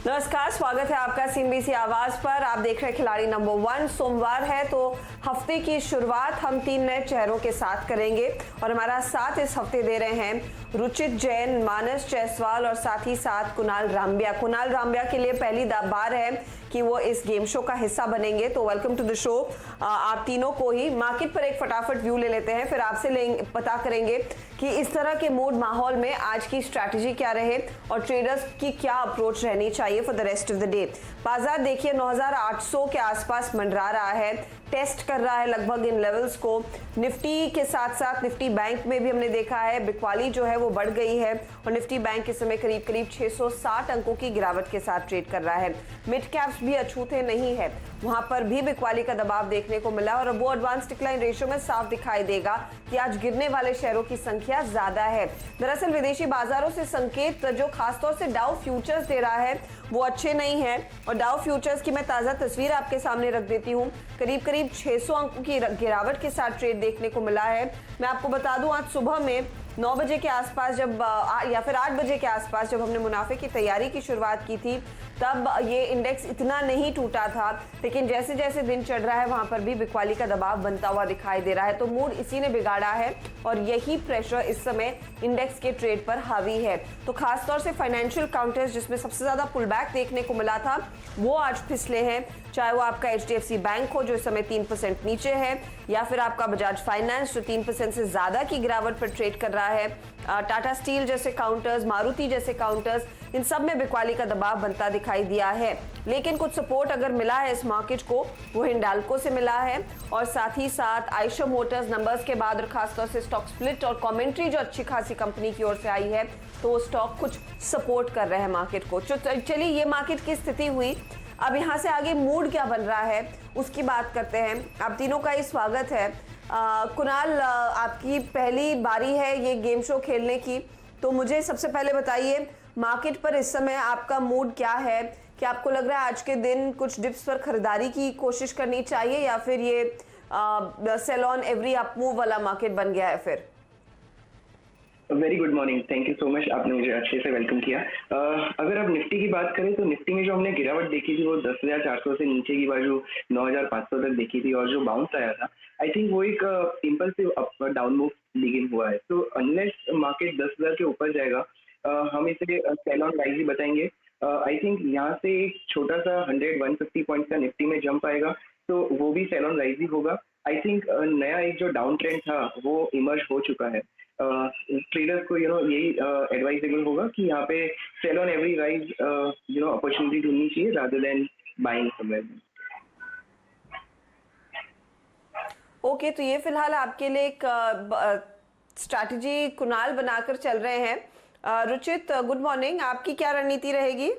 नमस्कार, स्वागत है आपका सीएनबीसी आवाज पर। आप देख रहे हैं खिलाड़ी नंबर 1। सोमवार है तो हफ्ते की शुरुआत हम 3 नए चेहरों के साथ करेंगे और हमारा साथ इस हफ्ते दे रहे हैं रुचित जैन, मानस जायसवाल और साथ ही साथ कुणाल रामबिया। कुणाल रामबिया के लिए पहली बार है कि वो इस गेम शो का हिस्सा बनेंगे, तो वेलकम टू द शो आप तीनों को ही। मार्केट पर एक फटाफट व्यू ले लेते हैं, फिर आपसे पता करेंगे कि इस तरह के मूड माहौल में आज की स्ट्रैटेजी क्या रहे और ट्रेडर्स की क्या अप्रोच रहनी चाहिए for the rest of the day. बाजार देखिए 9800 के आसपास मंडरा रहा है, टेस्ट कर रहा है लगभग इन लेवल्स को। निफ्टी के साथ साथ निफ्टी बैंक में भी हमने देखा है बिकवाली जो है वो बढ़ गई है और निफ्टी बैंक इस समय करीब करीब 660 अंकों की गिरावट के साथ ट्रेड कर रहा है। मिड कैप्स भी अछूते नहीं है, वहां पर भी बिकवाली का दबाव देखने को मिला और वो एडवांस डिक्लाइन रेशियो में साफ दिखाई देगा कि आज गिरने वाले शेयरों की संख्या ज्यादा है। दरअसल विदेशी बाजारों से संकेत जो खासतौर से डाउ फ्यूचर्स दे रहा है वो अच्छे नहीं है और डाउ फ्यूचर्स की मैं ताजा तस्वीर आपके सामने रख देती हूँ। करीब करीब 600 अंकों की गिरावट के साथ ट्रेड देखने को मिला है। मैं आपको बता दूं आज सुबह में 9 बजे के आसपास जब या फिर 8 बजे के आसपास जब हमने मुनाफे की तैयारी की शुरुआत की थी तब ये इंडेक्स इतना नहीं टूटा था, लेकिन जैसे जैसे दिन चढ़ रहा है वहां पर भी बिकवाली का दबाव बनता हुआ दिखाई दे रहा है। तो मूड इसी ने बिगाड़ा है और यही प्रेशर इस समय इंडेक्स के ट्रेड पर हावी है। तो खासतौर से फाइनेंशियल काउंटर्स जिसमें सबसे ज्यादा पुल बैक देखने को मिला था वो आज फिसले हैं, चाहे वो आपका HDFC बैंक हो जो इस समय 3% नीचे है या फिर आपका बजाज फाइनेंस जो 3% से ज्यादा की गिरावट पर ट्रेड कर रहा है। टाटा स्टील जैसे काउंटर्स, मारुति जैसे काउंटर्स, इन सब में बिकवाली का दबाव बनता दिखाई दिया है। लेकिन कुछ सपोर्ट अगर मिला है इस मार्केट को वो हिंडाल्को से मिला है और साथ ही साथ आयशर मोटर्स नंबर्स के बाद और खासतौर से स्टॉक स्प्लिट और कमेंट्री जो अच्छी खासी कंपनी की ओर से आई है तो वो स्टॉक कुछ सपोर्ट कर रहे हैं मार्केट को। चलिए ये मार्केट की स्थिति हुई, अब यहाँ से आगे मूड क्या बन रहा है उसकी बात करते हैं। आप तीनों का ही स्वागत है। कुणाल, आपकी पहली बारी है ये गेम शो खेलने की, तो मुझे सबसे पहले बताइए मार्केट पर इस समय आपका मूड क्या है? क्या आपको लग रहा है आज के दिन कुछ डिप्स पर खरीदारी की कोशिश करनी चाहिए या फिर ये sell on every up move वाला मार्केट बन गया है फिर? Very good morning, thank you so much, आपने मुझे अच्छे से वेलकम किया। अगर आप निफ्टी की बात करें तो निफ्टी में जो हमने गिरावट देखी थी वो 10,400 से नीचे की बाजू 9,500 तक देखी थी और जो बाउंस आया था आई थिंक वो एक impulsive up down move begin हुआ है। तो अनलेस मार्केट 10,000 के ऊपर जाएगा हम इसे सेल ऑन राइज ही बताएंगे। आई थिंक यहाँ से एक छोटा सा 100-150 पॉइंट का निफ्टी में जंप आएगा तो वो भी सेल ऑन राइज ही होगा। आई थिंक नया एक जो डाउन ट्रेंड था वो इमर्ज हो चुका है। ट्रेडर्स को यही एडवाइजेबल होगा कि यहाँ पे sell on every rise opportunity ढूंढनी चाहिए rather than buying somewhere. Okay, तो ये फिलहाल आपके लिए एक स्ट्रैटेजी कुणाल बनाकर चल रहे हैं। रुचित, गुड मॉर्निंग, आपकी क्या रणनीति रहेगी?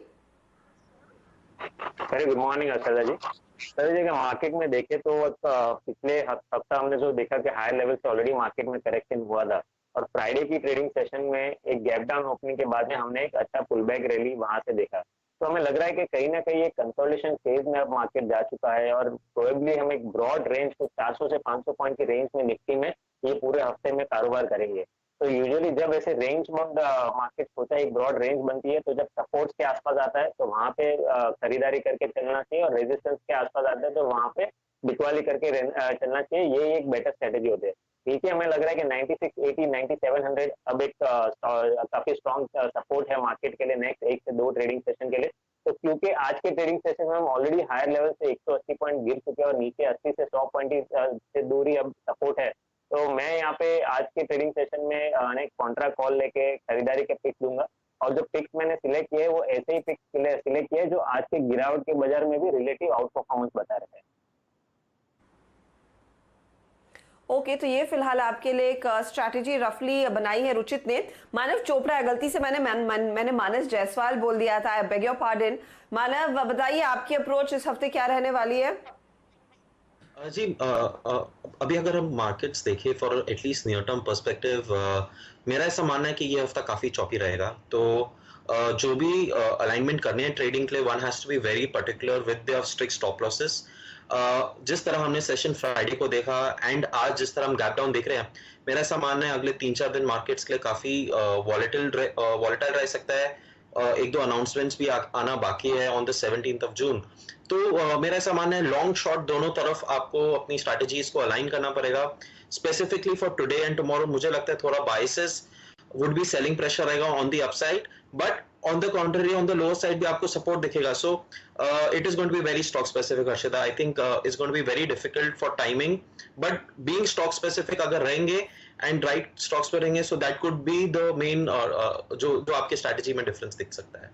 वेरी गुड मॉर्निंग अर्षदा जी। सर जी मार्केट में देखे तो पिछले हफ्ता हमने जो देखा कि हायर लेवल से ऑलरेडी मार्केट में करेक्शन हुआ था और फ्राइडे की ट्रेडिंग सेशन में एक गैप डाउन ओपनिंग के बाद में हमने एक अच्छा पुल बैक रैली वहां से देखा। तो हमें लग रहा है कि कहीं ना कहीं एक कंसोलिडेशन फेज में अब मार्केट जा चुका है और प्रोबेबली हम एक ब्रॉड रेंज को 400 से 500 पॉइंट की रेंज में निफ्टी में ये पूरे हफ्ते में कारोबार करेंगे। तो यूजुअली जब ऐसे रेंज बाउंड मार्केट होता है, एक ब्रॉड रेंज बनती है, तो जब सपोर्ट्स के आसपास आता है तो वहां पे खरीदारी करके चलना चाहिए और रेजिस्टेंस के आसपास आता है तो वहां पे बिकवाली करके चलना चाहिए। ये एक बेटर स्ट्रेटेजी होती है। ठीक है, हमें लग रहा है कि 9680, 9700 अब एक काफी स्ट्रॉन्ग सपोर्ट है मार्केट के लिए नेक्स्ट 1 से 2 ट्रेडिंग सेशन के लिए। तो क्योंकि आज के ट्रेडिंग सेशन में हम ऑलरेडी हायर लेवल से 180 पॉइंट गिर चुके हैं और नीचे 80 से 100 पॉइंट से दूर ही अब सपोर्ट है, तो मैं यहाँ पे आज के ट्रेडिंग सेशन में एक कॉन्ट्रा कॉल लेके खरीदारी के पिक दूंगा और जो पिक्स मैंने सिलेक्ट किए वो ऐसे ही पिक्स सिलेक्ट किए जो आज के गिरावट के बाजार में भी रिलेटिव आउट परफॉर्मेंस बता रहे हैं। ओके, तो ये फिलहाल आपके लिए एक स्ट्रैटेजी रफली बनाई है रुचित ने। मानव चोपड़ा, गलती से मैंने मानस जायसवाल बोल दिया था, आई बेग योर पार्डन। मानव, बताइए आपकी अप्रोच इस हफ्ते क्या रहने वाली है? जी अभी अगर हम मार्केट्स देखें for at least near term perspective, मेरा ऐसा मानना है कि ये हफ्ता काफ़ी चॉपी रहेगा। तो जो भी अलाइनमेंट करने हैं ट्रेडिंग के लिए, one has to be very particular with their strict stop losses. जिस तरह हमने सेशन फ्राइडे को देखा एंड आज जिस तरह हम गैप डाउन देख रहे हैं, मेरा ऐसा मानना है अगले 3-4 दिन मार्केट्स के लिए काफ़ी वॉलेटाइल रह सकता है एक दो अनाउंसमेंट्स भी आना बाकी है on the 17th of June. तो मेरा ऐसा मानना है लॉन्ग शॉर्ट दोनों तरफ आपको अपनी स्ट्रैटेजीज को अलाइन करना पड़ेगा। Specifically for today and tomorrow मुझे लगता है थोड़ा biases would be selling pressure रहेगा on the upside, but on the contrary on the lower side भी आपको support दिखेगा। So it is going to be very stock specific, Harshita. I think it's going to be very difficult for timing, but being stock specific अगर रहेंगे and right stocks पे रहेंगे, so that could be the main जो आपके strategy में difference दिख सकता है।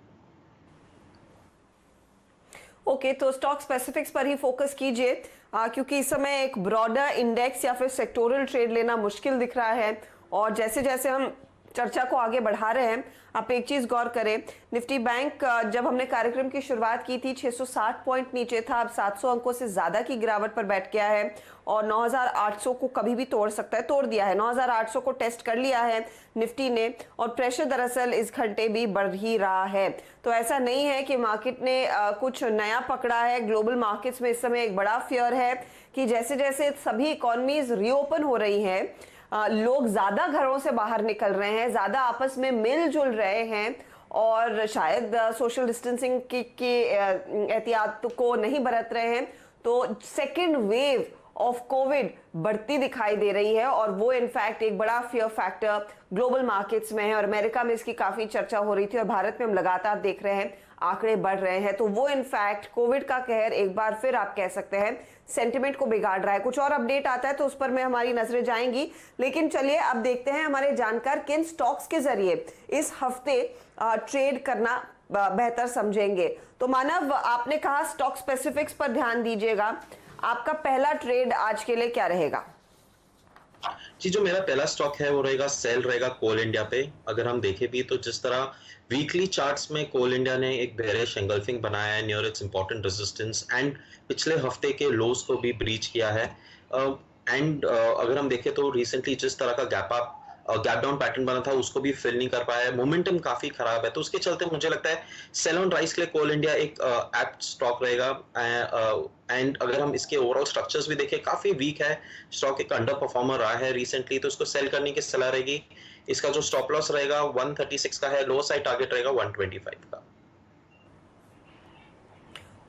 ओके तो स्टॉक स्पेसिफिक्स पर ही फोकस कीजिए, क्योंकि इस समय एक ब्रॉडर इंडेक्स या फिर सेक्टोरल ट्रेड लेना मुश्किल दिख रहा है। और जैसे जैसे हम चर्चा को आगे बढ़ा रहे हैं, आप एक चीज गौर करें, निफ्टी बैंक जब हमने कार्यक्रम की शुरुआत की थी 660 पॉइंट नीचे था, अब 700 अंकों से ज्यादा की गिरावट पर बैठ गया है और 9800 को कभी भी तोड़ सकता है, तोड़ दिया है। 9800 को टेस्ट कर लिया है निफ्टी ने और प्रेशर दरअसल इस घंटे भी बढ़ ही रहा है। तो ऐसा नहीं है कि मार्केट ने कुछ नया पकड़ा है। ग्लोबल मार्केट्स में इस समय एक बड़ा फियर है कि जैसे जैसे सभी इकोनॉमीज रीओपन हो रही हैं, लोग ज्यादा घरों से बाहर निकल रहे हैं, ज्यादा आपस में मिलजुल रहे हैं और शायद सोशल डिस्टेंसिंग की एहतियात को नहीं बरत रहे हैं, तो सेकेंड वेव ऑफ कोविड बढ़ती दिखाई दे रही है और वो इनफैक्ट एक बड़ा फियर फैक्टर ग्लोबल मार्केट्स में है। और अमेरिका में इसकी काफी चर्चा हो रही थी और भारत में हम लगातार देख रहे हैं आंकड़े बढ़ रहे हैं। तो वो इनफैक्ट कोविड का कहर एक बार फिर आप कह सकते हैं सेंटिमेंट को बिगाड़ रहा है। कुछ और अपडेट आता है तो उस पर में हमारी नजरें जाएंगी, लेकिन चलिए अब देखते हैं हमारे जानकार किन स्टॉक्स के जरिए इस हफ्ते ट्रेड करना बेहतर समझेंगे। तो मानव, आपने कहा स्टॉक स्पेसिफिक्स पर ध्यान दीजिएगा, आपका पहला ट्रेड आज के लिए क्या रहेगा? जी, जो मेरा पहला स्टॉक है वो रहेगा सेल रहेगा कोल इंडिया पे। अगर हम देखें भी तो जिस तरह वीकली चार्ट्स में कोल इंडिया ने एक बेयरिश एंगल्फिंग बनाया है near it's important resistance and पिछले हफ्ते के लोज को भी ब्रीच किया है। एंड अगर हम देखें तो रिसेंटली जिस तरह का गैप डाउन पैटर्न बना था उसको भी फिल नहीं कर पाया है, मोमेंटम काफी खराब है। तो उसके चलते मुझे लगता है सेल ऑन राइस के लिए कोल इंडिया एक एप्ट स्टॉक रहेगा। एंड अगर हम इसके ओवरऑल स्ट्रक्चर्स भी देखें काफी वीक है, स्टॉक एक अंडर परफॉर्मर रहा है रिसेंटली, तो इसको सेल करने की सलाह रहेगी। इसका जो स्टॉप लॉस रहेगा 136 का है, लोअर साइड टारगेट रहेगा 125 का।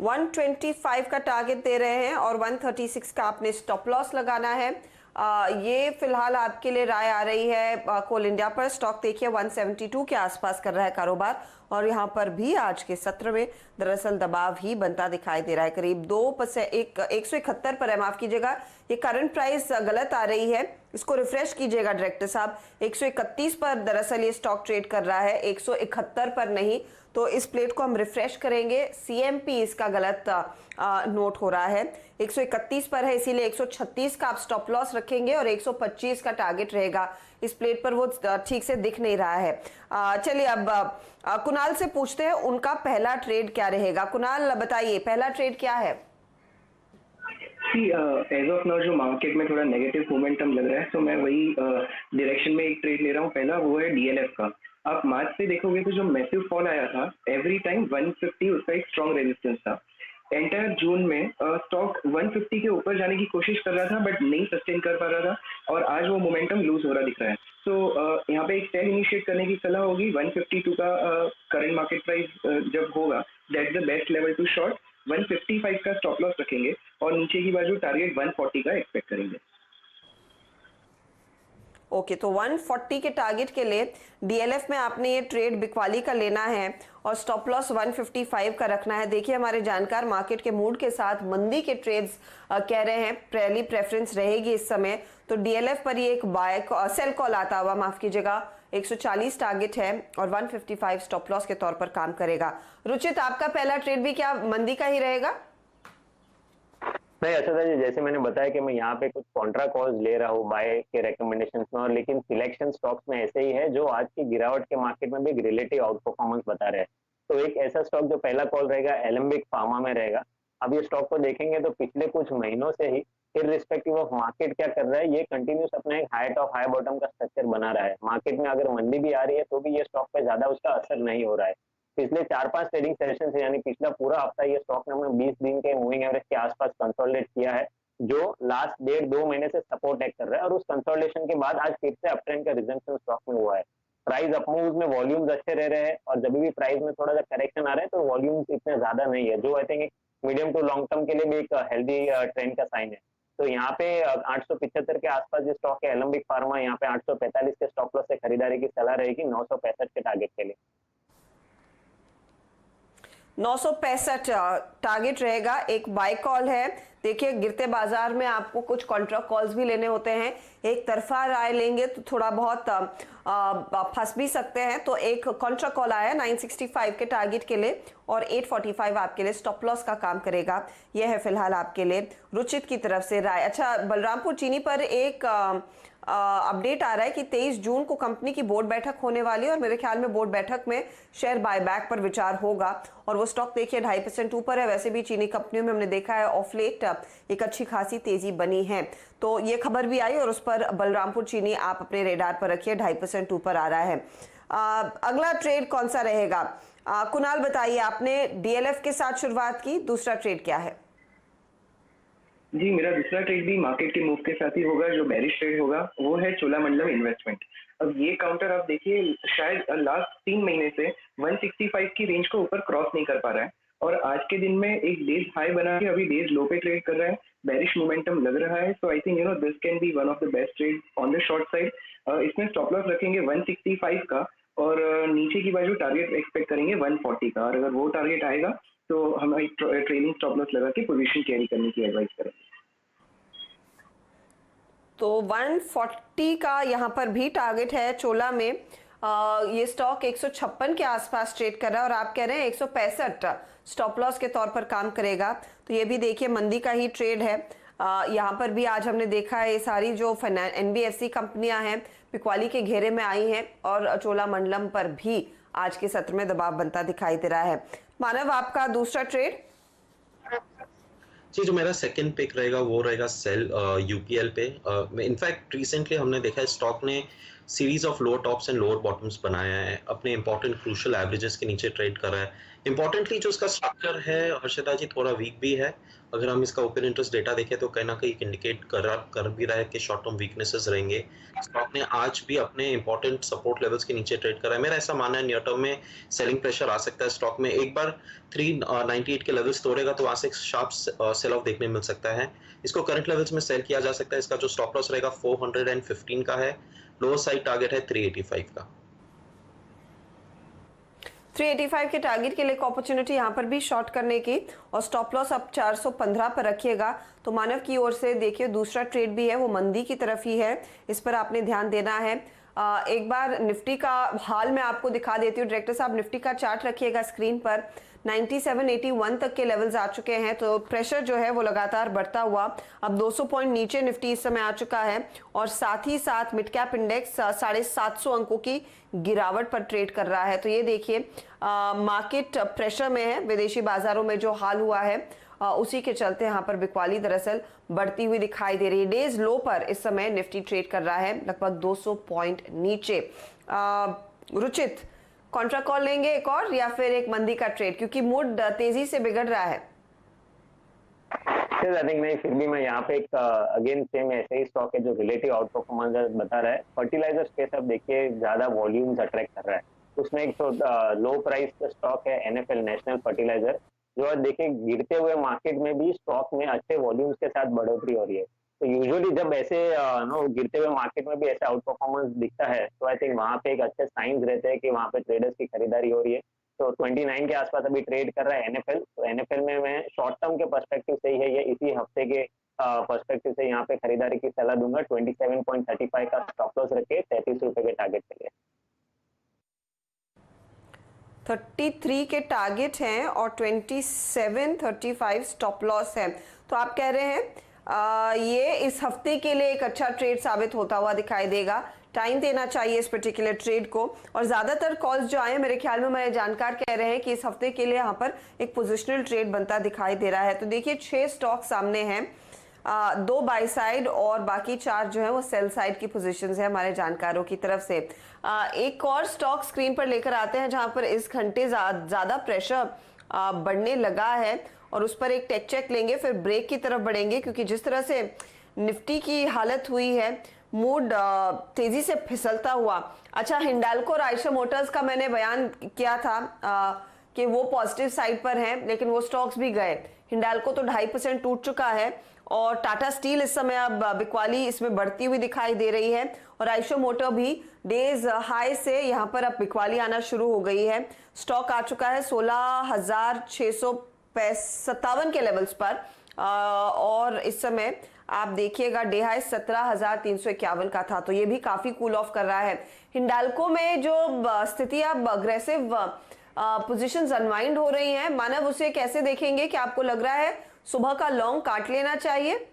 125 का टारगेट दे रहे हैं और 136 का आपने स्टॉप लॉस लगाना है। ये फिलहाल आपके लिए राय आ रही है कोल इंडिया पर। स्टॉक देखिए 172 के आसपास कर रहा है कारोबार और यहाँ पर भी आज के सत्र में दरअसल दबाव ही बनता दिखाई दे रहा है, करीब 171 पर है, माफ कीजिएगा, ये करंट प्राइस गलत आ रही है, इसको रिफ्रेश कीजिएगा डायरेक्टर साहब। 131 पर दरअसल ये स्टॉक ट्रेड कर रहा है, 171 पर नहीं। तो इस प्लेट को हम रिफ्रेश करेंगे, सीएमपी इसका गलत नोट हो रहा है, 131 पर है, इसीलिए 136 का आप स्टॉप लॉस रखेंगे और 125 का टारगेट रहेगा। इस प्लेट पर वो ठीक से दिख नहीं रहा है। चलिए अब कुणाल से पूछते हैं उनका पहला ट्रेड क्या रहेगा। कुणाल बताइए पहला ट्रेड क्या है? एज ऑफ नाउ जो मार्केट में थोड़ा नेगेटिव मोमेंटम लग रहा है, तो मैं वही डायरेक्शन में एक ट्रेड ले रहा हूँ। पहला वो है डीएलएफ का। आप मार्च से देखोगे तो जो मैसिव फॉल आया था, एवरी टाइम 150 उसका एक स्ट्रॉन्ग रेजिस्टेंस था। एंटायर जून में स्टॉक 150 के ऊपर जाने की कोशिश कर रहा था बट नहीं सस्टेन कर पा रहा था और आज वो मोमेंटम लूज हो रहा दिख रहा है। तो यहाँ पे एक सेल इनिशिएट करने की सलाह होगी। 152 का करंट मार्केट प्राइस जब होगा, that's the best level to short. 155 का स्टॉप लॉस रखेंगे और नीचे की बाजू टारगेट 140 का एक्सपेक्ट करेंगे। ओके, तो 140 के टारगेट के लिए डीएलएफ में आपने ये ट्रेड बिकवाली का लेना है और स्टॉप लॉस 155 का रखना है। देखिए हमारे जानकार मार्केट के मूड के साथ मंदी के ट्रेड्स कह रहे हैं पहली प्रेफरेंस रहेगी इस समय, तो डीएलएफ पर ये एक सेल कॉल आता हुआ, माफ कीजिएगा, 140 टारगेट है और 155 स्टॉप लॉस के तौर पर काम करेगा। रुचित, आपका पहला ट्रेड भी क्या मंदी का ही रहेगा? नहीं, अच्छा जी, जैसे मैंने बताया कि मैं यहाँ पे कुछ कॉन्ट्रा कॉल्स ले रहा हूँ बाय के रिकमेंडेशंस में, और लेकिन सिलेक्शन स्टॉक्स में ऐसे ही है जो आज की गिरावट के मार्केट में भी रिलेटिव आउट परफॉर्मेंस बता रहे हैं। तो एक ऐसा स्टॉक जो पहला कॉल रहेगा एलेम्बिक फार्मा में रहेगा। अब ये स्टॉक को देखेंगे तो पिछले कुछ महीनों से ही इररिस्पेक्टिव ऑफ मार्केट क्या कर रहा है, ये कंटिन्यूस अपना एक हाई टॉप हाई बॉटम का स्ट्रक्चर बना रहा है। मार्केट में अगर मंदी भी आ रही है तो भी ये स्टॉक पे ज्यादा उसका असर नहीं हो रहा है। पिछले 4-5 ट्रेडिंग सेशन से, यानी पिछला पूरा हफ्ता ये स्टॉक ने 20 दिन के मूविंग एवरेज के आसपास कंसोलिडेट किया है, जो लास्ट 1.5-2 महीने से सपोर्ट एक्ट कर रहा है और उस कंसोलिडेशन के बाद आज फिर से अपट्रेंड का रिजम्पशन स्टॉक में हुआ है। प्राइस अप मूव्स में वॉल्यूम्स अच्छे रह रहे हैं, और जब भी प्राइस में थोड़ा सा करेक्शन आ रहा है तो वॉल्यूम्स इतने ज्यादा नहीं है, जो I think medium to long term के लिए भी एक हेल्दी ट्रेंड का साइन है। तो यहाँ पे 875 के आसपास जो स्टॉक है एलेंबिक फार्मा, यहाँ पे 845 के स्टॉप लॉस से खरीदारी की सलाह रहेगी 965 के टारगेट के लिए। 965 टारगेट रहेगा, एक बाय कॉल है। देखिए गिरते बाजार में आपको कुछ कॉन्ट्रा कॉल्स भी लेने होते हैं, एक तरफा राय लेंगे तो थोड़ा बहुत फंस भी सकते हैं। तो एक कॉन्ट्रा कॉल आया 965 के टारगेट के लिए और 845 आपके लिए स्टॉप लॉस का काम करेगा। यह है फिलहाल आपके लिए रुचित की तरफ से राय। अच्छा, बलरामपुर चीनी पर एक अपडेट आ रहा है कि 23 जून को कंपनी की बोर्ड बैठक होने वाली है और मेरे ख्याल में बोर्ड बैठक में शेयर बायबैक पर विचार होगा और वो स्टॉक देखिए 2.5% ऊपर है। वैसे भी चीनी कंपनियों में हमने देखा है ऑफ लेट एक अच्छी खासी तेजी बनी है, तो ये खबर भी आई और उस पर बलरामपुर चीनी आप अपने रेडार पर रखिए, 2.5% ऊपर आ रहा है। अगला ट्रेड कौन सा रहेगा? कुणाल बताइए, आपने डीएलएफ के साथ शुरुआत की, दूसरा ट्रेड क्या है? जी, मेरा दूसरा ट्रेड भी मार्केट के मूव के साथ ही होगा। जो बेरिश ट्रेड होगा वो है चोलामंडलम इन्वेस्टमेंट। अब ये काउंटर आप देखिए शायद लास्ट 3 महीने से 165 की रेंज को ऊपर क्रॉस नहीं कर पा रहा है और आज के दिन में एक डेज हाई बना के अभी डेज लो पे ट्रेड कर रहा है। बेरिश मोमेंटम लग रहा है, so I think this can be one of the best trade on the short side. इसमें स्टॉप लॉस रखेंगे 165 का और नीचे की बाजू टारगेट एक्सपेक्ट करेंगे 140 का, और अगर वो टारगेट आएगा तो हम एक ट्रेलिंग स्टॉप लॉस लगा के पोजीशन कैरी करने की एडवाइस करेंगे। तो 140 का यहाँ पर भी टारगेट है चोला में। ये स्टॉक 156 के आसपास ट्रेड कर रहा है और आप कह रहे हैं 165 स्टॉप लॉस के तौर पर काम करेगा। तो ये भी देखिए मंदी का ही ट्रेड है। यहाँ पर भी आज हमने देखा है ये सारी जो एनबीएफसी कंपनियां हैं बिकवाली के घेरे में आई हैं और चोलामंडलम पर भी आज के सत्र में दबाव बनता दिखाई दे रहा है। मानव, आपका दूसरा ट्रेड? जी, जो मेरा सेकंड पिक रहेगा वो रहेगा सेल यूपीएल पे। इनफैक्ट रिसेंटली हमने देखा है स्टॉक ने series of lower tops and lower bottoms बनाया है, अपने इंपॉर्टेंट क्रूशियल एवरेजेस के नीचे ट्रेड कर रहा है। इंपॉर्टेंटली जो उसका स्ट्रक्चर है हर्षिता जी थोड़ा वीक भी है। अगर हम इसका ओपन इंटरेस्ट डेटा देखें तो कहीं ना कहीं इंडिकेट कर भी रहा है कि शॉर्ट टर्म वीकनेसेस रहेंगे। स्टॉक ने आज भी अपने इंपॉर्टेंट सपोर्ट लेवल्स के नीचे ट्रेड करा है। मेरा ऐसा मानना है नियर टर्म में सेलिंग प्रेशर आ सकता है स्टॉक में। एक बार 398 के लेवल्स तोड़ेगा तो वहां से शार्प सेल ऑफ देखने मिल सकता है। इसको करंट लेवल्स में सेल किया जा सकता है। इसका जो स्टॉप लॉस रहेगा 415 का है, लोअर साइड टारगेट है 385 का। 385 के टारगेट के लिए एक अपॉर्चुनिटी यहाँ पर भी शॉर्ट करने की और स्टॉप लॉस अब 415 पर रखिएगा। तो मानव की ओर से देखिए दूसरा ट्रेड भी है वो मंदी की तरफ ही है, इस पर आपने ध्यान देना है। एक बार निफ्टी का हाल मैं आपको दिखा देती हूँ। डायरेक्टर साहब निफ्टी का चार्ट रखिएगा स्क्रीन पर। 9781 तक के लेवल्स आ चुके हैं, तो प्रेशर जो है वो लगातार बढ़ता हुआ अब 200 पॉइंट नीचे निफ्टी इस समय आ चुका है और साथ ही साथ मिड कैप इंडेक्स 750 अंकों की गिरावट पर ट्रेड कर रहा है। तो ये देखिए मार्केट प्रेशर में है। विदेशी बाजारों में जो हाल हुआ है उसी के चलते यहाँ पर बिकवाली दरअसल बढ़ती हुई दिखाई दे रही है। डेज लो पर इस समय निफ्टी ट्रेड कर रहा है लगभग 200 पॉइंट नीचे। रुचित, कॉन्ट्रा कॉल लेंगे एक और या फिर एक मंदी का ट्रेड, क्योंकि मूड तेजी से बिगड़ रहा है? आई थिंक नहीं, फिर भी मैं यहाँ पे एक अगेन सेम ऐसे ही स्टॉक है जो रिलेटिव आउट परफॉर्मेंस बता रहा है। फर्टिलाइजर स्पेस अब देखिए ज्यादा वॉल्यूम्स अट्रैक्ट कर रहा है। उसमें एक तो लो प्राइस का स्टॉक है एनएफएल नेशनल फर्टिलाइजर, जो आज देखिए गिरते हुए मार्केट में भी स्टॉक में अच्छे वॉल्यूम्स के साथ बढ़ोतरी हो रही है। तो यूजुअली जब ऐसे गिरते हुए मार्केट में भी ऐसे आउट परफॉर्मेंस दिखता है तो आई थिंक वहां पे एक अच्छे साइंस रहते हैं कि वहां पे ट्रेडर्स की खरीदारी हो रही है। तो 29 के आसपास अभी ट्रेड कर रहा है एनएफएल। तो एनएफएल में मैं शॉर्ट टर्म के पर्सपेक्टिव से ही है, ये इसी हफ्ते के पर्सपेक्टिव से यहाँ पे खरीदारी की सलाह दूंगा। 27.35 का स्टॉप लॉस रखे 33 रुपए के टारगेट के लिए। 33 के टारगेट हैं और 27.35 स्टॉप लॉस है। तो आप कह रहे हैं ये इस हफ्ते के लिए एक अच्छा ट्रेड साबित होता हुआ दिखाई देगा। टाइम देना चाहिए इस पर्टिकुलर ट्रेड को। और ज्यादातर कॉल्स जो आए मेरे ख्याल में मेरे जानकार कह रहे हैं कि इस हफ्ते के लिए यहाँ पर एक पोजिशनल ट्रेड बनता दिखाई दे रहा है। तो देखिए 6 स्टॉक सामने हैं, 2 बाई साइड और बाकी 4 जो है वो सेल साइड की पोजीशंस है हमारे जानकारों की तरफ से। एक और स्टॉक स्क्रीन पर लेकर आते हैं जहां पर इस घंटे ज्यादा प्रेशर बढ़ने लगा है और उस पर एक टेक चेक लेंगे, फिर ब्रेक की तरफ बढ़ेंगे, क्योंकि जिस तरह से निफ्टी की हालत हुई है मूड तेजी से फिसलता हुआ। अच्छा, हिंडाल्को और आयशर मोटर्स का मैंने बयान किया था कि वो पॉजिटिव साइड पर हैं, लेकिन वो स्टॉक्स भी गए। हिंडाल्को तो 2.5% टूट चुका है और टाटा स्टील इस समय अब बिकवाली इसमें बढ़ती हुई दिखाई दे रही है और आयशर मोटर भी डेज हाई से यहाँ पर अब बिकवाली आना शुरू हो गई है। स्टॉक आ चुका है 16,657 के लेवल्स पर और इस समय आप देखिएगा डे हाई 17,351 का था, तो ये भी काफी कूल ऑफ कर रहा है। हिंडाल्को में जो स्थिति अब अग्रेसिव पोजीशंस अनवाइंड हो रही हैं, मानव उसे कैसे देखेंगे? कि आपको लग रहा है सुबह का लॉन्ग काट लेना चाहिए?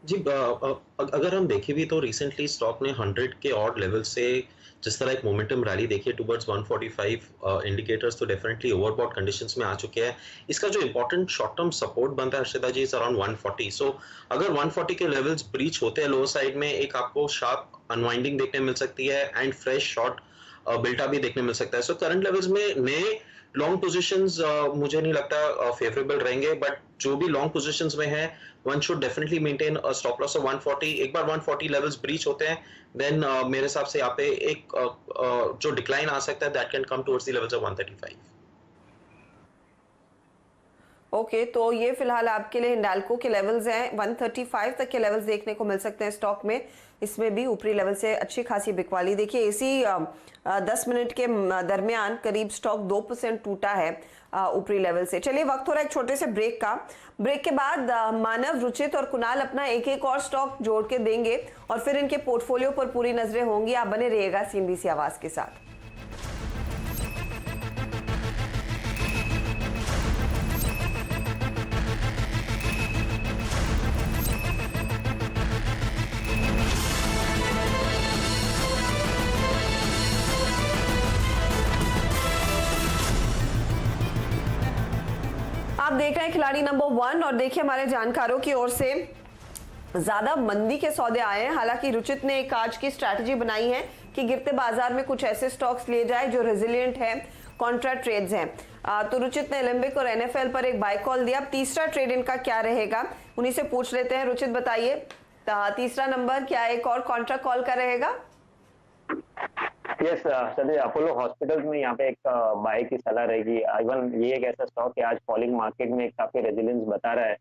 जी, अगर हम देखें भी तो रिसेंटली स्टॉक ने 100 के ऑड लेवल से जिस तरह एक मोमेंटम रैली देखिए टुवर्ड्स 145 इंडिकेटर्स तो डेफिनेटली ओवरबॉट कंडीशंस में आ चुके हैं। इसका जो इंपॉर्टेंट शॉर्ट टर्म सपोर्ट बनता है हर्षिता जी इज अराउंड 140। सो अगर 140 के लेवल्स ब्रीच होते हैं लोअर साइड में, एक आपको शार्प अनवाइंडिंग देखने मिल सकती है एंड फ्रेश शॉर्ट बिल्टा भी देखने मिल सकता है। सो करंट लेवल्स में नए लॉन्ग पोजीशंस मुझे नहीं लगता फेवरेबल रहेंगे, बट जो भी लॉन्ग पोजीशंस में है one should definitely maintain a stop loss of 140। एक बार 140 लेवल्स ब्रीच होते हैं देन मेरे हिसाब से यहाँ पे एक जो डिक्लाइन आ सकता है that can come towards the levels of 135। Okay, तो ये फिलहाल आपके लिए हिंडाल्को के लेवल्स हैं। 135 तक के लेवल्स देखने को मिल सकते हैं स्टॉक में। इसमें भी ऊपरी लेवल से अच्छी खासी बिकवाली देखिए। इसी 10 मिनट के दरमियान करीब स्टॉक 2% टूटा है ऊपरी लेवल से। चलिए, वक्त हो रहा है एक छोटे से ब्रेक का। ब्रेक के बाद मानव, रुचित और कुणाल अपना एक और स्टॉक जोड़ के देंगे और फिर इनके पोर्टफोलियो पर पूरी नजरें होंगी। आप बने रहिएगा CNBC आवाज के साथ। आप देख रहे हैं खिलाड़ी नंबर 1 और देखिए हमारे जानकारों की ओर से ज्यादा मंदी के सौदे आए हैं। हालांकि रुचित ने एक आज की स्ट्रैटेजी बनाई है कि गिरते बाजार में कुछ ऐसे स्टॉक्स लिए जाए जो रेजिलिएंट है, कॉन्ट्रा ट्रेड्स हैं। तो रुचित ने ओलंपिक और NFL पर एक बाय कॉल दिया। अब तीसरा ट्रेड इनका क्या रहेगा, उन्हीं से पूछ लेते हैं। रुचित बताइए, तीसरा नंबर क्या एक और कॉन्ट्रा कॉल का रहेगा? यस सर, अपोलो हॉस्पिटल्स में यहाँ पे एक बाय की सलाह रहेगी। इवन ये एक ऐसा स्टॉक है आज फॉलिंग मार्केट में काफी रेजिलियंस बता रहा है।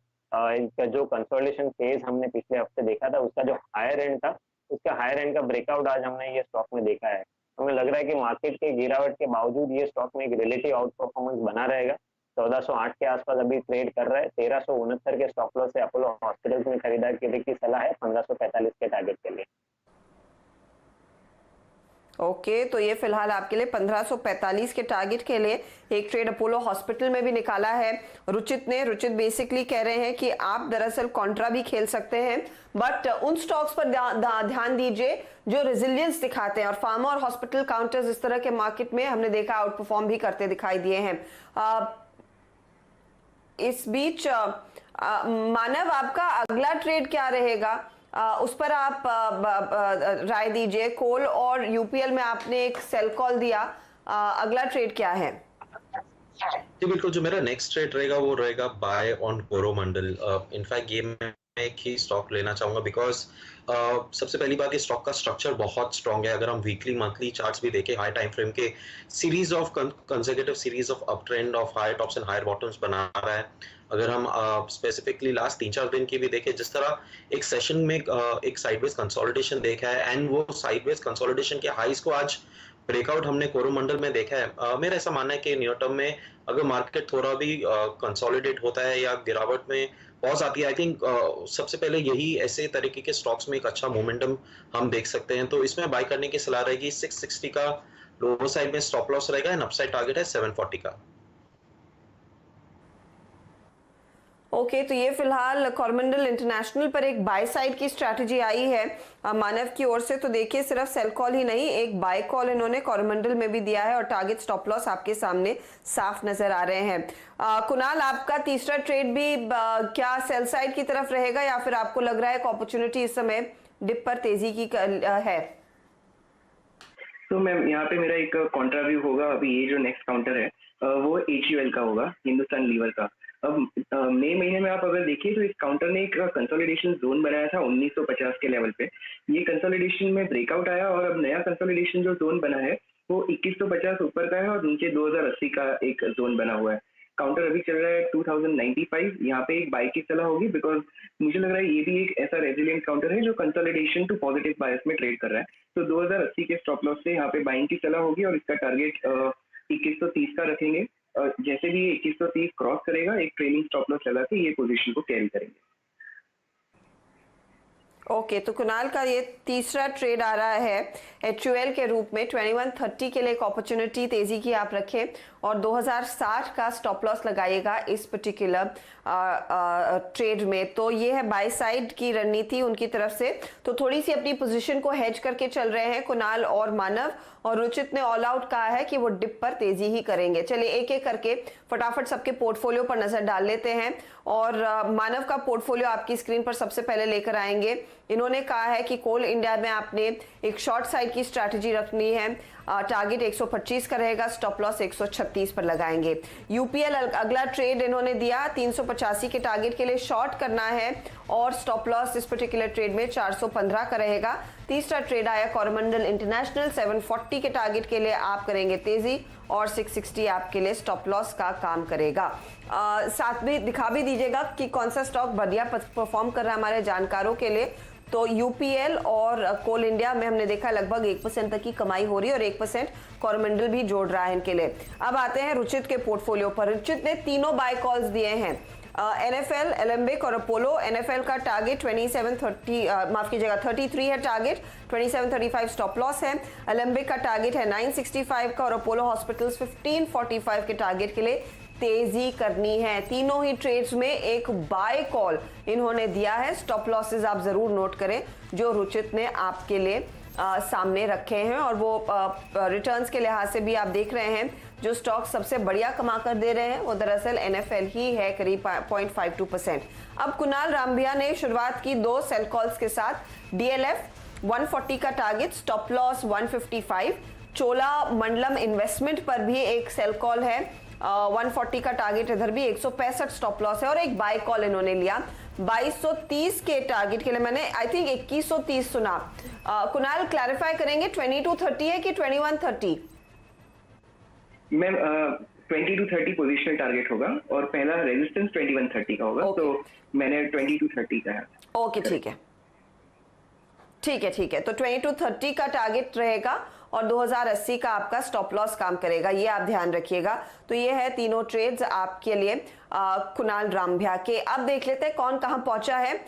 इसका जो कंसोलिडेशन फेज हमने पिछले हफ्ते देखा था उसका जो हायर एंड था, उसका हायर एंड का ब्रेकआउट आज हमने ये स्टॉक में देखा है। हमें लग रहा है कि मार्केट के गिरावट के बावजूद ये स्टॉक में एक रिलेटिव आउट परफॉर्मेंस बना रहेगा। 1408 के आसपास अभी ट्रेड कर रहा है। 1369 के स्टॉप लॉस से अपोलो हॉस्पिटल्स में खरीदारी करने की सलाह है 1545 के टारगेट के लिए। ओके, तो ये फिलहाल आपके लिए 1545 के टारगेट के लिए एक ट्रेड अपोलो हॉस्पिटल में भी निकाला है रुचित ने। रुचित बेसिकली कह रहे हैं कि आप दरअसल कॉन्ट्रा भी खेल सकते हैं, बट उन स्टॉक्स पर ध्यान दीजिए जो रेजिलियंस दिखाते हैं। और फार्मा और हॉस्पिटल काउंटर्स इस तरह के मार्केट में हमने देखा आउट परफॉर्म भी करते दिखाई दिए हैं। इस बीच मानव, आपका अगला ट्रेड क्या रहेगा, उस पर आप राय दीजिए। कोल और UPL में आपने एक सेल कॉल दिया, अगला ट्रेड क्या है? जी बिल्कुल, जो मेरा नेक्स्ट ट्रेड रहेगा वो रहेगा बाय ऑन कोरोमंडल। इनफैक्ट ये मैं एक ही स्टॉक लेना चाहूंगा बिकॉज सबसे पहली बात, ये स्टॉक का स्ट्रक्चर बहुत स्ट्रॉन्ग है। अगर हम वीकली मंथली चार्ट्स भी देखें, हाई टाइम फ्रेम के series of consecutive series of up trend of higher tops and higher bottoms बना रहा है। अगर हम स्पेसिफिकली लास्ट 3-4 दिन की भी देखें, जिस तरह एक सेशन में एक साइडवेज कंसोलिडेशन देखा है एंड वो साइडवेज कंसोलिडेशन के हाईज को आज ब्रेकआउट हमने कोरोमंडल में देखा है। मेरा ऐसा मानना है कि नियर टर्म में अगर मार्केट थोड़ा भी कंसोलिडेट होता है या गिरावट में पॉज आती है, आई थिंक सबसे पहले यही ऐसे तरीके के स्टॉक्स में एक अच्छा मोमेंटम हम देख सकते हैं। तो इसमें बाय करने की सलाह रहेगी। 660 का लोअर साइड में स्टॉप लॉस रहेगा एंड अपसाइड टारगेट है 740 का। ओके, तो ये फिलहाल कोरोमंडल इंटरनेशनल पर एक बाय साइड की स्ट्रैटेजी आई है मानव की ओर से। तो देखिए, सिर्फ सेल कॉल ही नहीं, एक बाय कॉल इन्होंने कोरोमंडल में भी दिया है और टारगेट स्टॉप लॉस आपके सामने साफ नजर आ रहे हैं। कुणाल, आपका तीसरा ट्रेड भी क्या सेल साइड की तरफ रहेगा या फिर आपको लग रहा है कि अपॉर्चुनिटी इस समय डिप पर तेजी की है? तो मैम, यहाँ पे मेरा एक कॉन्ट्रा व्यू होगा। अभी ये जो नेक्स्ट काउंटर है वो HUL का होगा, हिंदुस्तान लीवर का। अब मई महीने में आप अगर देखिए तो इस काउंटर ने एक कंसोलिडेशन जोन बनाया था 1950 के लेवल पे। ये कंसोलिडेशन में ब्रेकआउट आया और अब नया कंसोलिडेशन जो जोन बना है वो 2150 ऊपर का है और नीचे 2080 का एक जोन बना हुआ है। काउंटर अभी चल रहा है 2095, यहाँ पे एक बाई की सलाह होगी बिकॉज मुझे लग रहा है ये भी एक ऐसा रेजिलियंट काउंटर है जो कंसोलिडेशन टू पॉजिटिव बायस में ट्रेड कर रहा है। तो 2080 के स्टॉप लॉस से यहाँ पे बाइंग की सलाह होगी और इसका टारगेट 2130 का रखेंगे। जैसे भी 2130 क्रॉस करेगा एक ट्रेलिंग स्टॉप लॉस लगा के ये पोजीशन को कैरी करेंगे। ओके, तो कुणाल का ये तीसरा ट्रेड आ रहा है HUL के रूप में 2130 के लिए एक अपॉर्चुनिटी तेजी की आप रखें और 2060 का स्टॉप लॉस लगाइएगा इस पर्टिकुलर ट्रेड में। तो ये है बाय साइड की रणनीति उनकी तरफ से। तो थोड़ी सी अपनी पोजीशन को हेज करके चल रहे हैं कुणाल और मानव, और रुचित ने ऑल आउट कहा है कि वो डिप पर तेजी ही करेंगे। चलिए एक एक करके फटाफट सबके पोर्टफोलियो पर नजर डाल लेते हैं और मानव का पोर्टफोलियो आपकी स्क्रीन पर सबसे पहले लेकर आएंगे। इन्होंने कहा है कि कोल इंडिया में आपने एक शॉर्ट साइड की स्ट्रैटेजी रखनी है, टारगेट 125 का रहेगा, स्टॉप लॉस 136 पर लगाएंगे। यूपीएल अगला ट्रेड इन्होंने दिया 385 के टारगेट के लिए शॉर्ट करना है और स्टॉप लॉस इस पर्टिकुलर ट्रेड में 415 का रहेगा। तीसरा ट्रेड आया कोरोमंडल इंटरनेशनल 740 के टारगेट के लिए आप करेंगे तेजी और 660 आपके लिए स्टॉप लॉस का काम करेगा। साथ में दिखा भी दीजिएगा कि कौन सा स्टॉक बढ़िया परफॉर्म कर रहा है हमारे जानकारों के लिए। तो यूपीएल और कोल इंडिया में हमने देखा लगभग 1% तक की कमाई हो रही है और 1% कोरोमंडल भी जोड़ रहा है इनके लिए। अब आते हैं रुचित के पोर्टफोलियो पर। रुचित ने तीनों बाय कॉल्स दिए हैं, NFL, एलेम्बिक और अपोलो। NFL का टारगेट 33 है टारगेट, 2735 स्टॉप लॉस है। एलेम्बिक का टारगेट है 965 का और अपोलो हॉस्पिटल्स 1545 के टारगेट के लिए तेजी करनी है। तीनों ही ट्रेड्स में एक बाय कॉल इन्होंने दिया है। स्टॉप लॉसेस आप जरूर नोट करें जो रुचित ने आपके लिए सामने रखे हैं और वो रिटर्न्स के लिहाज से भी आप देख रहे हैं जो स्टॉक सबसे बढ़िया कमा कर दे रहे हैं वो दरअसल NFL ही है, करीब 0.52%। अब कुणाल रामभिया ने शुरुआत की 2 सेल कॉल्स के साथ। DLF 140 का टारगेट, स्टॉप लॉस 155। चोला मंडलम इन्वेस्टमेंट पर भी एक सेल कॉल है, 140 का टारगेट, इधर भी 165 स्टॉप लॉस है और एक बाय कॉल इन्होंने लिया 2230 के टारगेट के लिए। मैंने आई थिंक 2130 सुना। कुणाल क्लैरिफाई करेंगे 2230 है कि 2130? मैम 2230 पोजीशनल टारगेट होगा और पहला रेजिस्टेंस 2130 का होगा। तो मैंने 2230 का है। ओके, ठीक है ठीक है। तो 2230 का टारगेट रहेगा और 2080 का आपका स्टॉप लॉस काम करेगा, ये आप ध्यान रखिएगा। तो ये है तीनों ट्रेड्स आपके लिए कुणाल रामभिया के। अब देख लेते हैं कौन कहां पहुंचा है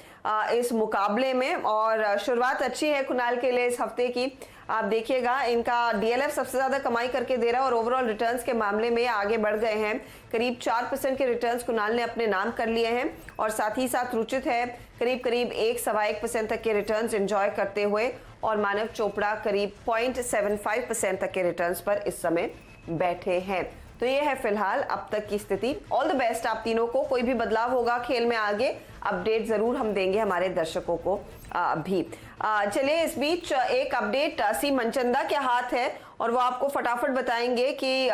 इस मुकाबले में। और शुरुआत अच्छी है कुणाल के लिए इस हफ्ते की। आप देखिएगा इनका DLF सबसे ज्यादा कमाई करके दे रहा है और ओवरऑल रिटर्न्स के मामले में आगे बढ़ गए हैं। करीब 4% के रिटर्न्स कुणाल ने अपने नाम कर लिए हैं और साथ ही साथ रुचित है करीब 1-1.25% तक के रिटर्न्स एंजॉय करते हुए और मानव चोपड़ा करीब 0.75% तक के रिटर्न्स पर इस समय बैठे हैं। तो ये है फिलहाल अब तक की स्थिति। ऑल द बेस्ट आप तीनों को। कोई भी बदलाव होगा खेल में आगे अपडेट जरूर हम देंगे हमारे दर्शकों को भी। चलिए इस बीच एक अपडेट सी मनचंदा के हाथ है और वो आपको फटाफट बताएंगे कि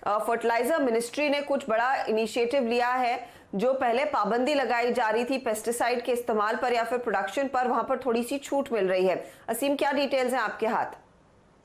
फर्टिलाइजर मिनिस्ट्री ने कुछ बड़ा इनिशिएटिव लिया है। जो पहले पाबंदी लगाई जा रही थी पेस्टिसाइड के इस्तेमाल पर या फिर प्रोडक्शन पर, वहां पर थोड़ी सी छूट मिल रही है। असीम, क्या डिटेल्स हैं आपके हाथ?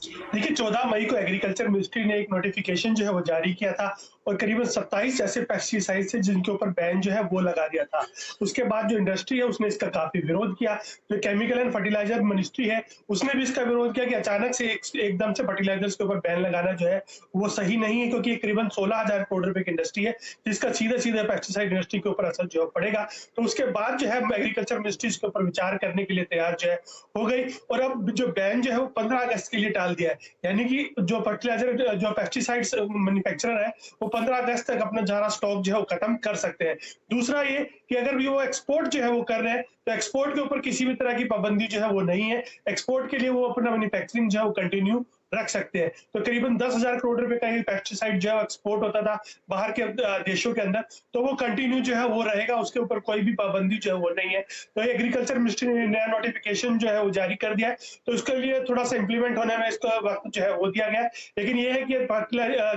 देखिए 14 मई को एग्रीकल्चर मिनिस्ट्री ने एक नोटिफिकेशन जो है वो जारी किया था और करीबन 27 ऐसे पेस्टिसाइड्स हैं जिनके ऊपर बैन जो है वो लगा दिया था। उसके बाद जो इंडस्ट्री है उसने इसका काफी विरोध किया। जो केमिकल एंड फर्टिलाइजर मिनिस्ट्री है उसने भी इसका विरोध किया कि अचानक से एकदम से फर्टिलाइजर्स के ऊपर बैन लगाना जो है वो सही नहीं है, क्योंकि करीबन 16,000 करोड़ रुपए की इंडस्ट्री है जिसका सीधे पेस्टिसाइड इंडस्ट्री के ऊपर असर जो पड़ेगा। तो उसके बाद जो है एग्रीकल्चर मिनिस्ट्री इसके ऊपर विचार करने के लिए तैयार जो है हो गई और अब जो बैन जो है वो 15 अगस्त के लिए टाल दिया है। यानी कि जो फर्टिलाइजर जो पेस्टिसाइड्स मैन्युफैक्चरर है वो 15 अगस्त तक अपना सारा स्टॉक जो है वो खत्म कर सकते हैं। दूसरा ये कि अगर भी वो एक्सपोर्ट जो है वो कर रहे हैं तो एक्सपोर्ट के ऊपर किसी भी तरह की पाबंदी जो है वो नहीं है। एक्सपोर्ट के लिए वो अपना मैन्युफैक्चरिंग जो है वो कंटिन्यू रख सकते हैं। तो करीबन 10,000 करोड़ रुपए का ये पेस्टिसाइड जो है एक्सपोर्ट होता था बाहर के देशों के अंदर, तो वो कंटिन्यू जो है वो रहेगा, उसके ऊपर कोई भी पाबंदी जो है वो नहीं है। तो एग्रीकल्चर मिनिस्ट्री ने नया नोटिफिकेशन जो है वो जारी कर दिया है, तो इसके लिए थोड़ा सा इंप्लीमेंट होने में इसका वक्त जो है वो दिया गया है। लेकिन ये है कि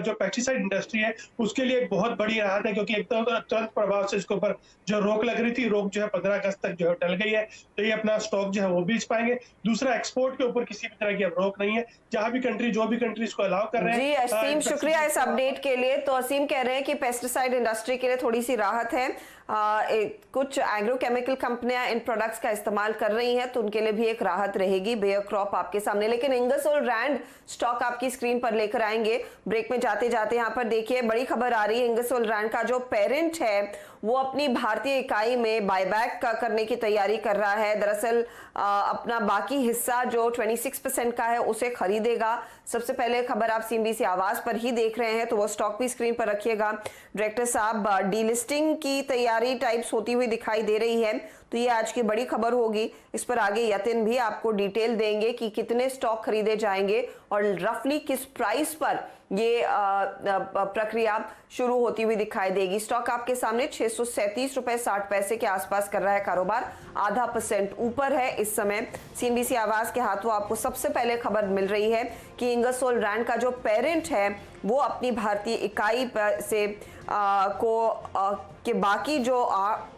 जो पेस्टिसाइड इंडस्ट्री है उसके लिए एक बहुत बड़ी राहत है, क्योंकि एक तो तुरंत प्रभाव से इसके ऊपर जो रोक लग रही थी, रोक जो है 15 अगस्त तक जो है टल गई है, तो ये अपना स्टॉक जो है वो बेच पाएंगे। दूसरा, एक्सपोर्ट के ऊपर किसी भी तरह की अब रोक नहीं है, जहां भी कंट्री जो भी कंट्री इसको अलाउ कर रहे हैं। जी असीम, शुक्रिया इस अपडेट के लिए। तो असीम कह रहे हैं कि पेस्टिसाइड इंडस्ट्री के लिए थोड़ी सी राहत है, कुछ एग्रोकेमिकल कंपनियां इन प्रोडक्ट्स का इस्तेमाल कर रही हैं, तो उनके लिए भी एक राहत रहेगी। बेयर क्रॉप आपके सामने, लेकिन इंगोसोल रैंड स्टॉक आपकी स्क्रीन पर लेकर आएंगे ब्रेक में। जाते जाते यहाँ पर देखिए बड़ी खबर आ रही है, इंगोसोल रैंड का जो पेरेंट है वो अपनी भारतीय इकाई में बायबैक करने की तैयारी कर रहा है। दरअसल अपना बाकी हिस्सा जो 26% का है उसे खरीदेगा। सबसे पहले खबर आप सीएनबीसी आवाज पर ही देख रहे हैं, तो वो स्टॉक भी स्क्रीन पर रखिएगा। डायरेक्टर साहब, डीलिस्टिंग की तैयारी टाइप्स होती हुई दिखाई दे रही है, तो ये आज की बड़ी खबर होगी। इस पर आगे यतिन भी आपको डिटेल देंगे कि कितने स्टॉक खरीदे जाएंगे और रफली किस प्राइस पर ये प्रक्रिया शुरू होती हुई दिखाई देगी। स्टॉक आपके सामने 637 रुपए 60 पैसे के आसपास कर रहा है कारोबार, 0.5% ऊपर है इस समय। सीएनबीसी आवाज के हाथों आपको सबसे पहले खबर मिल रही है कि इंगोसोल रैंड का जो पेरेंट है वो अपनी भारतीय इकाई से के बाकी जो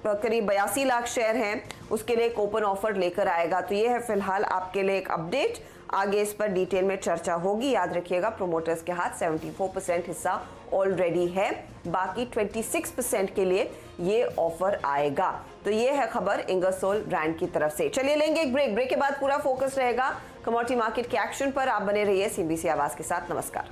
करीब 82 लाख शेयर हैं उसके लिए एक ओपन ऑफर लेकर आएगा। तो ये है फिलहाल आपके लिए एक अपडेट, आगे इस पर डिटेल में चर्चा होगी। याद रखिएगा प्रोमोटर्स के हाथ 74% हिस्सा ऑलरेडी है, बाकी 26% के लिए ये ऑफर आएगा। तो ये है खबर इंगोसोल रैंड की तरफ से। चलिए लेंगे एक ब्रेक, ब्रेक के बाद पूरा फोकस रहेगा कमोडिटी मार्केट के एक्शन पर। आप बने रहिए सीएनबीसी आवाज के साथ। नमस्कार।